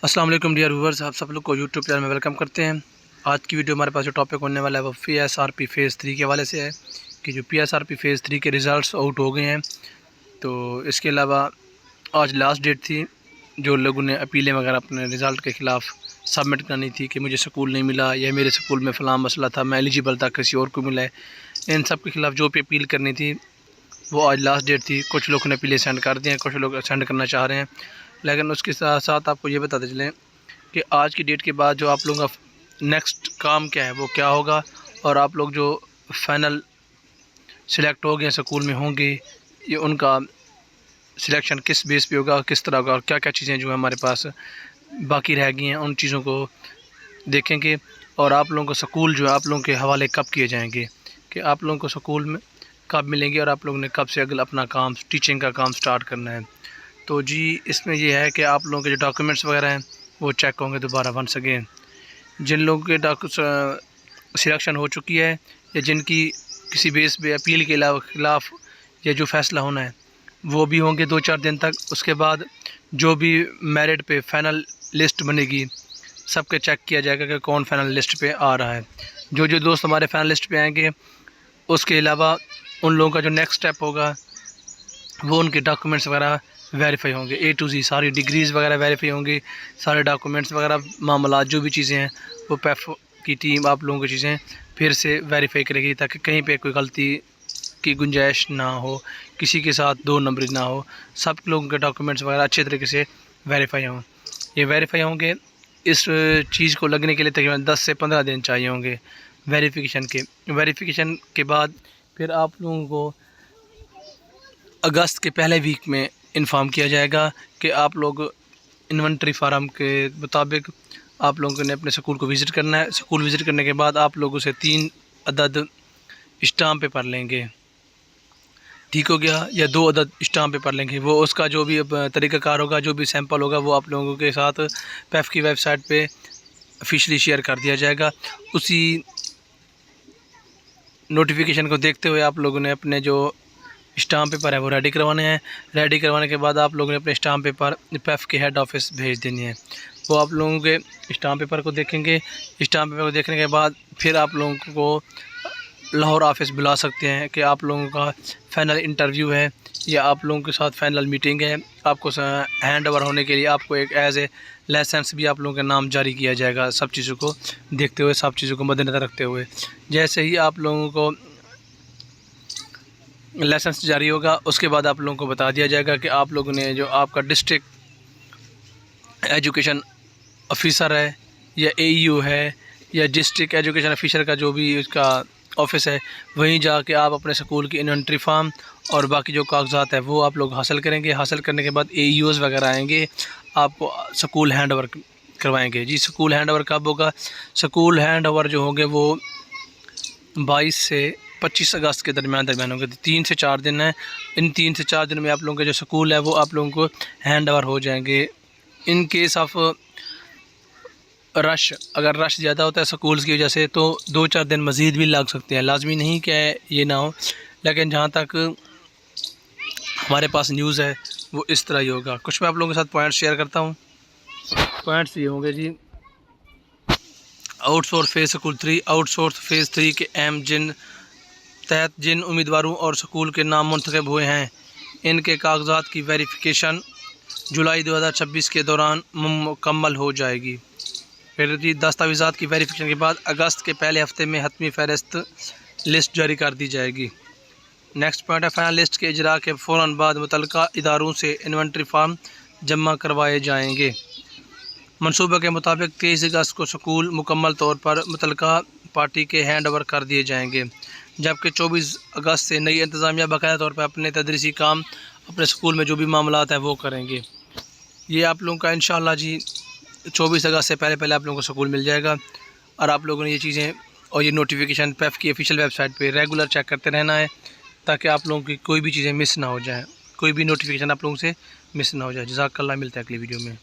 अस्सलाम वालेकुम dear viewers, आप सब लोग को यूट्यूब चैनल में वेलकम करते हैं। आज की वीडियो हमारे पास जो टॉपिक होने वाला है वो PSRP फ़ेज़ 3 के हवाले से है कि जो PSRP फ़ेज़ 3 के रिज़ल्ट्स आउट हो गए हैं। तो इसके अलावा आज लास्ट डेट थी जो लोगों ने अपीलें वगैरह अपने रिज़ल्ट के ख़िलाफ़ सबमिट करनी थी कि मुझे स्कूल नहीं मिला या मेरे स्कूल में फ़लाँ मसला था, मैं एलिजिबल था, किसी और को मिला है। इन सब के ख़िलाफ़ जो भी अपील करनी थी वो आज लास्ट डेट थी। कुछ लोगों ने अपीलें सेंड कर दी हैं, कुछ लोग सेंड करना चाह रहे हैं। लेकिन उसके साथ साथ आपको ये बताते चलें कि आज की डेट के बाद जो आप लोगों का नेक्स्ट काम क्या है वो क्या होगा, और आप लोग जो फ़ाइनल सिलेक्ट हो गए स्कूल में होंगे, ये उनका सिलेक्शन किस बेस पे होगा, किस तरह का, और क्या क्या चीज़ें जो है हमारे पास बाकी रह गई हैं उन चीज़ों को देखेंगे। और आप लोगों को स्कूल जो है आप लोगों के हवाले कब किए जाएंगे, कि आप लोगों को स्कूल में कब मिलेंगे और आप लोगों ने कब से अगला अपना काम टीचिंग का काम स्टार्ट करना है। तो जी इसमें ये है कि आप लोगों के जो डॉक्यूमेंट्स वगैरह हैं वो चेक होंगे दोबारा वंस अगेन। जिन लोगों के सिलेक्शन हो चुकी है या जिनकी किसी बेस पे अपील के ख़िलाफ़ या जो फ़ैसला होना है वो भी होंगे 2-4 दिन तक। उसके बाद जो भी मेरिट पे फ़ाइनल लिस्ट बनेगी सबके चेक किया जाएगा कि कौन फ़ाइनल लिस्ट पे आ रहा है। जो जो दोस्त हमारे फ़ाइनल लिस्ट पे आएंगे उसके अलावा उन लोगों का जो नेक्स्ट स्टेप होगा वो उनके डॉक्यूमेंट्स वगैरह वेरीफाई होंगे, A to Z सारी डिग्रीज़ वगैरह वेरीफाई होंगी, सारे डॉक्यूमेंट्स वगैरह मामला जो भी चीज़ें हैं वो पैफ की टीम आप लोगों की चीज़ें फिर से वेरीफाई करेगी ताकि कहीं पे कोई गलती की गुंजाइश ना हो, किसी के साथ 2 नंबरी ना हो, सब लोगों के डॉक्यूमेंट्स वगैरह अच्छे तरीके से वेरीफाई हों। ये वेरीफाई होंगे, इस चीज़ को लगने के लिए तकरीबन 10 से 15 दिन चाहिए होंगे वेरिफिकेशन के बाद फिर आप लोगों को अगस्त के पहले वीक में इन्फॉर्म किया जाएगा कि आप लोग इन्वेंट्री फार्म के मुताबिक आप लोगों ने अपने स्कूल को विज़िट करना है। स्कूल विज़िट करने के बाद आप लोगों से 3 अदद स्टाम्प पेपर लेंगे, ठीक हो गया, या 2 अदद स्टाम्प पेपर लेंगे। वो उसका जो भी तरीक़ाकार होगा, जो भी सैंपल होगा वो आप लोगों के साथ पैफ की वेबसाइट पे ऑफिशियली शेयर कर दिया जाएगा। उसी नोटिफिकेशन को देखते हुए आप लोगों ने अपने जो स्टाम्प पेपर है वो रेडी करवाने हैं। रेडी करवाने के बाद आप लोगों ने अपने स्टाम्प पेपर पैफ के हेड ऑफिस भेज देनी है। वो आप लोगों के स्टाम्प पेपर को देखेंगे। स्टाम्प पेपर को देखने के बाद फिर आप लोगों को लाहौर ऑफिस बुला सकते हैं कि आप लोगों का फ़ाइनल इंटरव्यू है या आप लोगों के साथ फ़ाइनल मीटिंग है। आपको हैंड ओवर होने के लिए आपको एक एज ए लाइसेंस भी आप लोगों के नाम जारी किया जाएगा, सब चीज़ों को देखते हुए, सब चीज़ों को मद्देनज़र रखते हुए। जैसे ही आप लोगों को लाइसेंस जारी होगा उसके बाद आप लोगों को बता दिया जाएगा कि आप लोगों ने जो आपका डिस्ट्रिक्ट एजुकेशन ऑफिसर है या AEO है या डिस्ट्रिक्ट एजुकेशन ऑफिसर का जो भी उसका ऑफिस है वहीं जाके आप अपने स्कूल की इन्वेंट्री फार्म और बाकी जो कागजात है वो आप लोग हासिल करेंगे। हासिल करने के बाद AEOs वगैरह आएंगे, आपको स्कूल हैंड ओवर करवाएँगे। जी स्कूल हैंड ओवर कब होगा? स्कूल हैंड ओवर जो होंगे वो 22 से 25 अगस्त के दरमियान होंगे। 3 से 4 दिन है। इन 3 से 4 दिन में आप लोगों के जो स्कूल है वो आप लोगों को हैंड ओवर हो जाएंगे। इन केस ऑफ रश, अगर रश ज़्यादा होता है स्कूल्स की वजह से तो 2-4 दिन मज़ीद भी लग सकते हैं। लाजमी नहीं कि ये ना हो, लेकिन जहाँ तक हमारे पास न्यूज़ है वो इस तरह ही होगा। कुछ मैं आप लोगों के साथ पॉइंट्स शेयर करता हूँ। पॉइंट्स ये होंगे जी, outsource phase school 3, outsource phase 3 के अहम तहत जिन उम्मीदवारों और स्कूल के नाम मुंतखब हुए हैं इनके कागजात की वेरिफिकेशन जुलाई 2026 के दौरान मुकम्मल हो जाएगी। फिर जी दस्तावेज़ात की वेरिफिकेशन के बाद अगस्त के पहले हफ्ते में हतमी फ़हरिस्त लिस्ट जारी कर दी जाएगी। नेक्स्ट पॉइंट है, फाइनल लिस्ट के इजरा के फ़ौरन बाद मुतल्लिका इदारों से इन्वेंट्री फार्म जमा करवाए जाएंगे। मनसूबे के मुताबिक 23 अगस्त को स्कूल मुकम्मल तौर पर मुतल्लिका पार्टी के हैंड ओवर कर दिए जाएंगे, जबकि 24 अगस्त से नई इंतज़ामिया बाकायदा तौर पर अपने तदरीसी काम अपने स्कूल में जो भी मामलात हैं वो करेंगे। ये आप लोगों का इंशाअल्लाह जी 24 अगस्त से पहले आप लोगों को स्कूल मिल जाएगा। और आप लोगों ने ये चीज़ें और ये नोटिफिकेशन पैफ की ऑफिशियल वेबसाइट पे रेगुलर चेक करते रहना है ताकि आप लोगों की कोई भी चीज़ें मिस ना हो जाए, कोई भी नोटिफिकेशन आप लोगों से मिस ना हो जाए। जज़ाकल्लाह, मिलते हैं अगली वीडियो में।